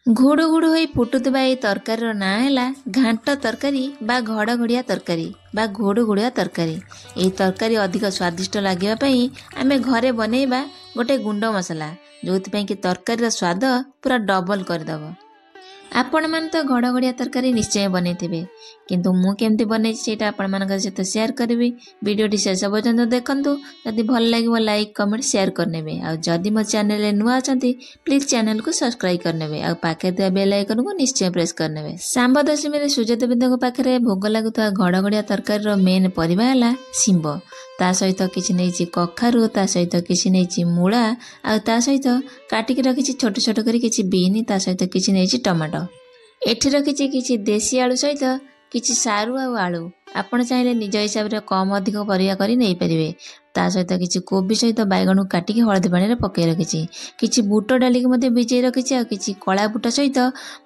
घुड़ु घुड़ु होई फुटुवा ये तरकारी ना है घांट तरकारी बा घड़घड़िया तरकारी बा घोड़ु घोड़िया तरकारी। ये तरकारी अधिक स्वादिष्ट लगे आमे घरे बनैबा गोटे गुंड मसला जो कि तरकारी स्वाद पूरा डबल करदेव। आपण मान तो घड़घड़िया तरकारी निश्चय बनैथिबे किंतु मु केमती बनै सेटा आपण मान सहित शेयर करी। वीडियोटी शेष पर्यंत देखंतु। जदि भल लागिवो लाइक कमेंट शेयर करनेबे। आ जदि मो चैनल रे नुआ अछंती प्लीज चैनल को सब्सक्राइब करनेबे। आ पाखे थे बेल आइकन को निश्चय प्रेस करनेबे। सांब दशमी रे सूर्य देवता पाखे भोग लागुता घड़घड़िया तरकारी रो मेन परिबा हला शिंब। ता सहित किछि नैछि कखारु, ता सहित किछि नैछि मूला, आ ता सहित काटिक रखिछि छोट छोट करी किछि बीन, ता सहित किछि नैछि टमाटो। एठी रखिछि किछि देसी आलू सहित किछि सारू आ आलू। आपण चाहिले निज हिसाब रे कम अधिक परिया करी नै परिबे। ता सहित किछि कोबी सहित बैगण काटिक हळदी पानी रे पकै रखिछि। किछि बूट डाली के मध्ये भिजै रखिछि आ किछि कळा बूट सहित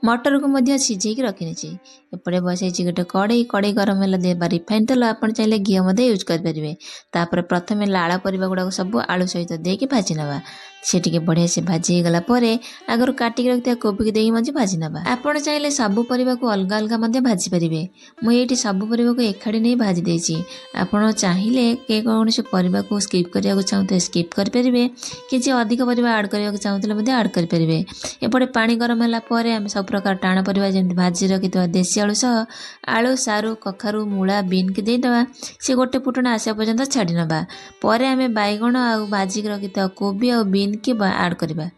मटर को मध्ये सिझै के रखिछि। एपरे बसैछि गोटे कड़ाई गरम होला देबा रिफाइन तेल। आपण चाहिले घी मध्ये यूज कर परिबे। तापर प्रथमे लाळ परिबा गुडा सब आलू सहित दे के भाजी नबा। से टिके बढ़िया से भाजी गला परे आगर काटिक रखिया कोबी के देई मध्ये भाजी नबा। आपण चाहिले सब परिबा को अलगा अलगा मध्ये भाजी परिबे। मु एठी सब परिबा को एखाडी नै भाजी देछि। आपण चाहिले के कोनोसी परिबा को स्किप करिया को चाहते स्किप कर परिबे। किछि अधिक परिबा ऐड करिया को चाहते मध्ये ऐड कर परिबे। एपटे पानी गरम होला परे हम सब प्रकार टाण परिबा जेंति भाजी रखितो देसी आलू सह आलू सारू कखारू मूला बीन के दे दवा। से गोटे फुटण आसा पर्यंत छाडी नबा। परे हमें बैगण आ भाजी रखितो कोबी आ बीन के ऐड करबा।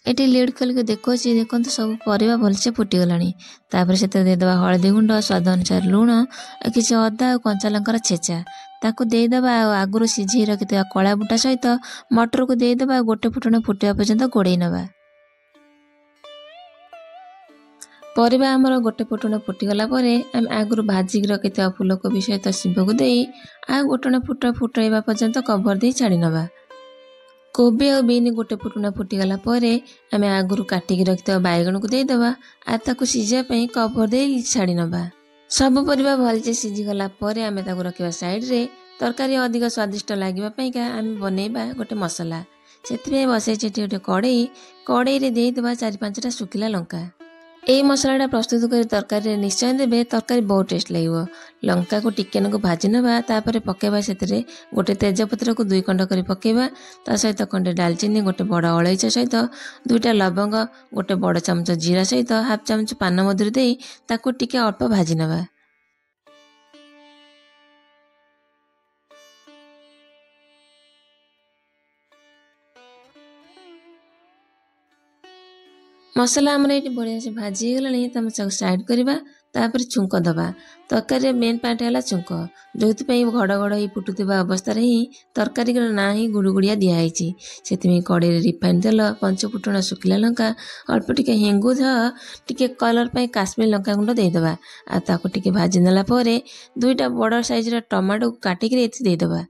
एटी लीड खोल के देखो सब परिबा भलसे फुटी गलानी। तापर से दे दबा हळदी गुंड, स्वाद अनुसार लूण, किछि अदा आ कंचा लंकार छेचा ताको दे दबा। आगुरु सिझै रखितो कळा बुटा सहित मटर को दे दबा। गोटे फुटण फुटिया पर्यंत गोड़ै नबा। परिबा हमर गोटे फुटण फुटी गला परे हम आगुरु भाजी रखितो फूलकोबी सहित शिंब को देई आ गोटण फुटाइबा पर्यंत कवर दे छाड़ी नबा। कोबी और बीन गोटे फुटण फुटी गला परे आमे आगुरु काटिक रखितो बैगण को दे दबा। आ ताको सिझा पई कवर दे छाड़ी नबा। सब परिबा भलसे सिझी गला परे आमे ताको रखिबा साइड रे। तरकारी अधिक स्वादिष्ट लागिबा पई का आमे बनेबा गोटे मसला। सेतबे बसे चेटी गोटे कड़ाई रे दे दबा 4-5टा सुखिला लंका। ए मसलाटा प्रस्तुत कर तरकारी निश्चय देबे। तरकारी बहुत टेस्ट लगिवो। लंका को टिकेन को भाजी नबा। तापर पकेबा सेतरे गोटे तेजपत्र को 2 खंड करी पकेबा। ता सहित खंडे दालचीनी, गोटे बड़ अलैच सहित 2टा लवंग, गोटे बड़ चमच जीरा सहित हाफ चमच पान मधुरी देई ताको टिके अल्प भाजी नबा। मसला हमर एटी बढ़िया से भाजी गलानी। तम साइड करबा। तापर छुंक दबा। तरकारी मेन पार्ट है छुंक जोथि पई घड़ ही फुटुवा अवस्था रे ही तरकारी ना ही गुड़गुड़िया दिया है। से कड़े रिफाइन तेल, 5 फुटण सुखिला लंका, अल्प टिके हेंगु टिके कलर पई काश्मीर लंका गुंड दे दबा। आ ताको टिके भाजी नेला परे 2टा बड़ साइज रा टमाटो काटिक एथि दे दबा।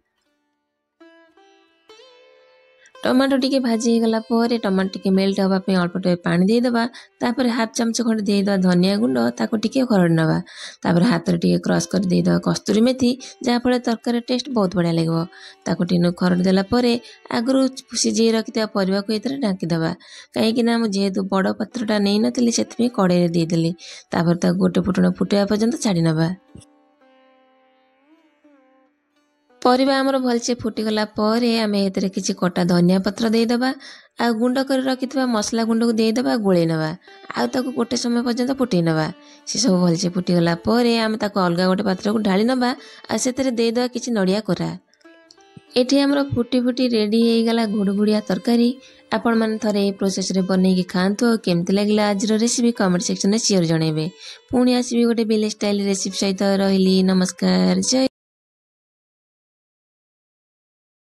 टमाटो टिके भाजी गला परे टमाटो टिके मेल्ट हवा पे अल्प टे पानी दे दबा। तापर हाफ चमच खंड दे दबा धनिया गुंड, ताको टिके खरड़ नबा। तापर हाथ रे टिके क्रश कर दे दबा कस्तूरी मेथी, जा फळे तरकारी टेस्ट बहुत बढ़िया लागबो। ताको टिनो खरड़ देला परे आगरु सिझै रखिता परिबा को एतरे ढांकी दबा। काहे कि ना हम जेहेतु बड़ पात्रटा नै नथिली सेतमे कड़े रे दे देली। तापर ता गोटे फुटण फुटिया पर्यंत छाडी नबा। परिबा हमर भलसे फुटी गला परे आमे एतरे किछि कटा धनिया पत्र दे दबा। आ गुंड कर रखितबा मसला गुंड को दे दबा, गोळे नबा। आ ताको गोटे समय पर्यंत फुटै नबा। से सब भलसे फुटी गला परे आमे ताको अलगा गोटे पात्र को ढाली नबा। आ सेतरे दे दबा किछि नडिया कोरा। एठी हमर फुटी रेडी हे गला घुड़गुड़िया तरकारी। आपण मन थरे ए प्रोसेस रे बनै के खांतो। केमति लागला आज रो रेसिपी कमेंट सेक्शन में शेयर जणेबे। पुणी आसीबी गोटे विलेज स्टाइल रेसिपी सहित। रहिली नमस्कार, जय।